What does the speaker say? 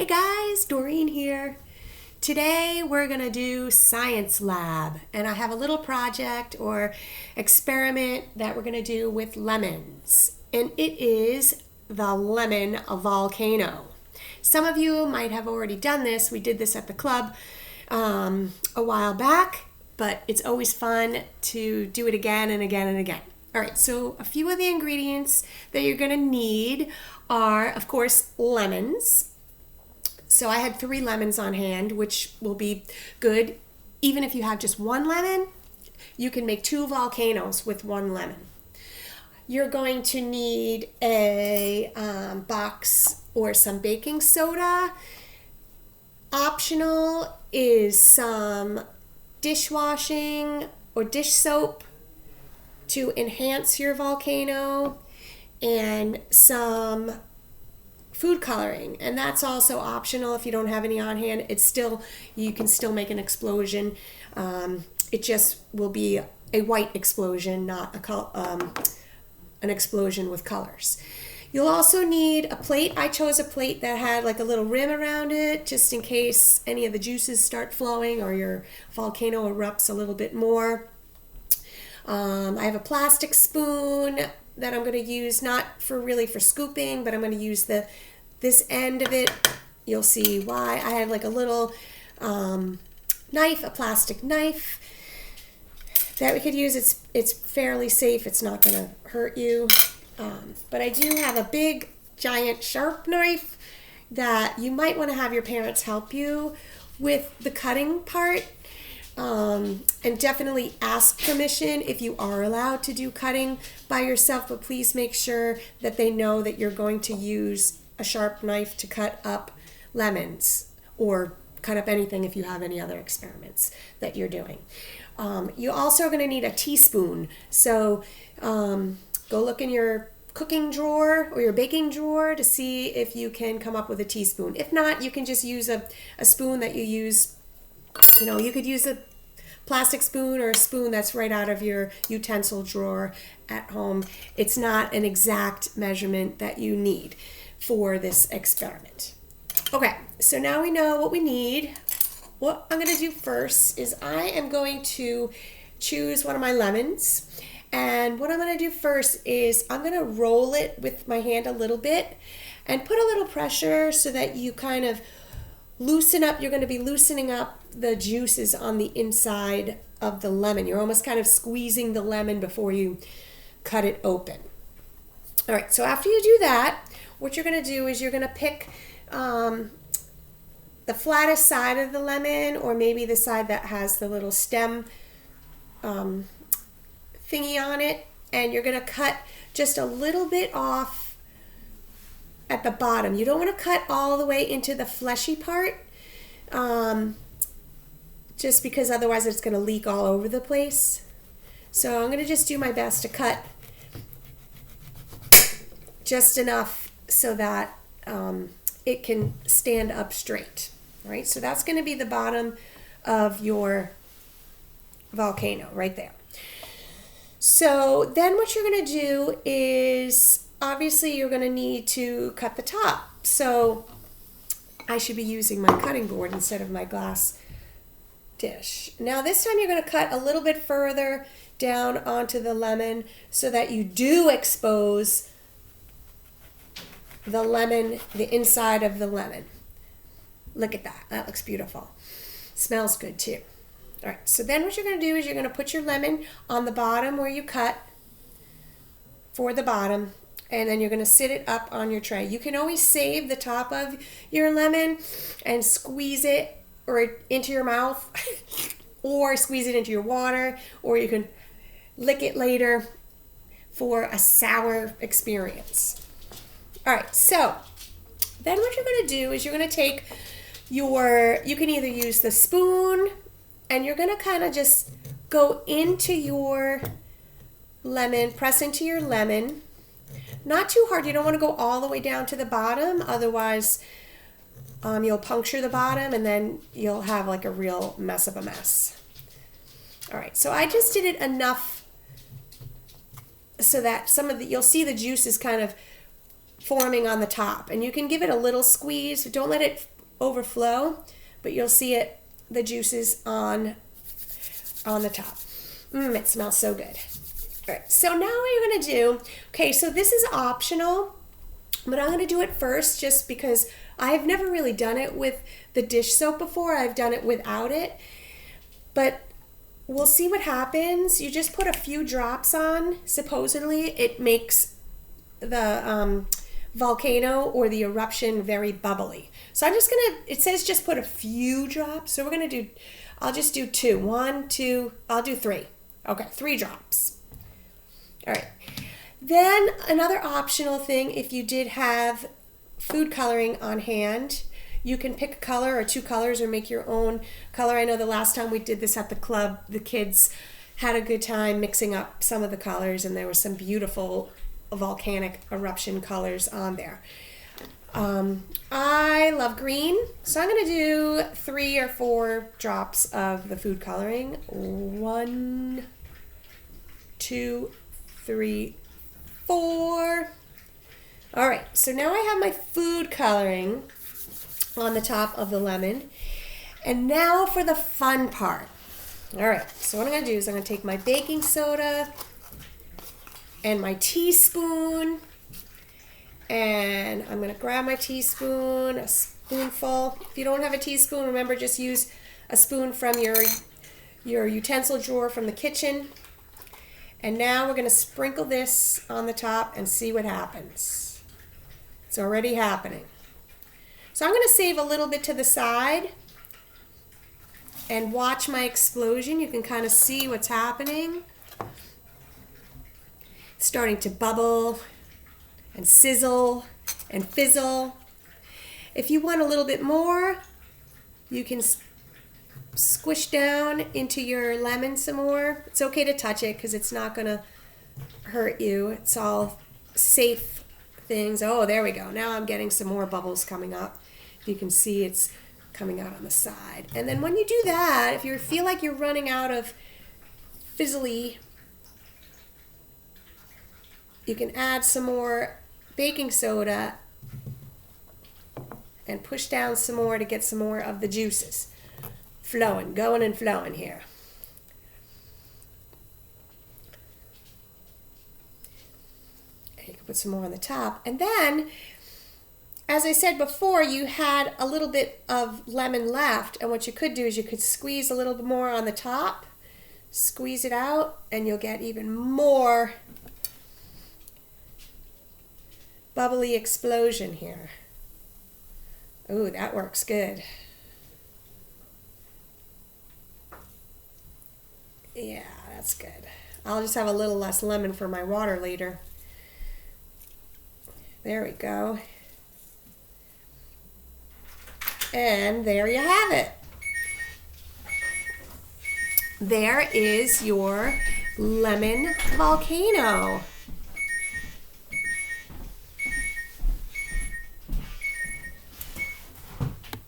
Hey guys, Doreen here. Today we're going to do science lab, and I have a little project or experiment that we're going to do with lemons, and it is the lemon volcano. Some of you might have already done this. We did this at the club a while back, but it's always fun to do it again and again and again. All right, so a few of the ingredients that you're going to need are, of course, lemons. So I had 3 lemons on hand, which will be good. Even if you have just 1 lemon, you can make 2 volcanoes with 1 lemon. You're going to need a box or some baking soda. Optional is some dishwashing or dish soap to enhance your volcano, and some food coloring, and that's also optional if you don't have any on hand. You can still make an explosion. It just will be a white explosion, not an explosion with colors. You'll also need a plate. I chose a plate that had like a little rim around it, just in case any of the juices start flowing or your volcano erupts a little bit more. I have a plastic spoon that I'm going to use, not for scooping, but I'm going to use this end of it. You'll see why. I had like a little knife, a plastic knife that we could use. It's fairly safe. It's not going to hurt you. But I do have a big, giant, sharp knife that you might want to have your parents help you with the cutting part. And definitely ask permission if you are allowed to do cutting by yourself, but please make sure that they know that you're going to use a sharp knife to cut up lemons or cut up anything if you have any other experiments that you're doing. You also are going to need a teaspoon. So go look in your cooking drawer or your baking drawer to see if you can come up with a teaspoon. If not, you can just use a spoon that you use. You could use a plastic spoon or a spoon that's right out of your utensil drawer at home. It's not an exact measurement that you need for this experiment. Okay, so now we know what we need. What I'm going to do first is I am going to choose one of my lemons. And what I'm going to do first is I'm going to roll it with my hand a little bit and put a little pressure so that you kind of loosen up. You're going to be loosening up the juices on the inside of the lemon. You're almost kind of squeezing the lemon before you cut it open. All right, so after you do that, what you're going to do is you're going to pick the flattest side of the lemon, or maybe the side that has the little stem thingy on it, and you're going to cut just a little bit off at the bottom. You don't want to cut all the way into the fleshy part, just because otherwise it's going to leak all over the place. So I'm going to just do my best to cut just enough so that it can stand up straight. All right, so that's going to be the bottom of your volcano right there. So then what you're going to do is, obviously you're going to need to cut the top. So I should be using my cutting board instead of my glass dish. Now this time you're going to cut a little bit further down onto the lemon so that you do expose the lemon, the inside of the lemon. Look at that. That looks beautiful. Smells good too. All right, so then what you're going to do is you're going to put your lemon on the bottom where you cut for the bottom, and then you're going to sit it up on your tray. You can always save the top of your lemon and squeeze it or into your mouth or squeeze it into your water, or you can lick it later for a sour experience. All right, so then what you're going to do is you're going to take you can either use the spoon, and you're going to kind of just go into your lemon, press into your lemon. Not too hard. You don't want to go all the way down to the bottom. Otherwise, you'll puncture the bottom, and then you'll have like a real mess of a mess. All right, so I just did it enough so that you'll see the juices kind of forming on the top. And you can give it a little squeeze. Don't let it overflow, but you'll see it, the juices on the top. It smells so good. All right, so now what you're gonna do, okay, so this is optional, but I'm gonna do it first just because I've never really done it with the dish soap before. I've done it without it, but we'll see what happens. You just put a few drops on. Supposedly it makes the volcano or the eruption very bubbly. So I'm just gonna, it says just put a few drops. So we're gonna do, I'll just do 2. 1, 2, I'll do 3. Okay, 3 drops. All right. Then another optional thing, if you did have food coloring on hand, you can pick a color or 2 colors or make your own color. I know the last time we did this at the club, the kids had a good time mixing up some of the colors, and there were some beautiful volcanic eruption colors on there. I love green, so I'm going to do 3 or 4 drops of the food coloring. 1, 2, 3, 4. All right, so now I have my food coloring on the top of the lemon. And now for the fun part. All right, so what I'm going to do is I'm going to take my baking soda and my teaspoon, and I'm going to grab my teaspoon, a spoonful. If you don't have a teaspoon, remember, just use a spoon from your utensil drawer from the kitchen. And now we're going to sprinkle this on the top and see what happens. It's already happening. So I'm going to save a little bit to the side and watch my explosion. You can kind of see what's happening. It's starting to bubble and sizzle and fizzle. If you want a little bit more, you can squish down into your lemon some more. It's okay to touch it because it's not going to hurt you. It's all safe things. Oh, there we go. Now I'm getting some more bubbles coming up. You can see it's coming out on the side. And then when you do that, if you feel like you're running out of fizzly, you can add some more baking soda and push down some more to get some more of the juices flowing, going and flowing here. And you can put some more on the top. And then, as I said before, you had a little bit of lemon left, and what you could do is you could squeeze a little bit more on the top, squeeze it out, and you'll get even more bubbly explosion here. Ooh, that works good. Yeah, that's good. I'll just have a little less lemon for my water later. There we go. And there you have it. There is your lemon volcano.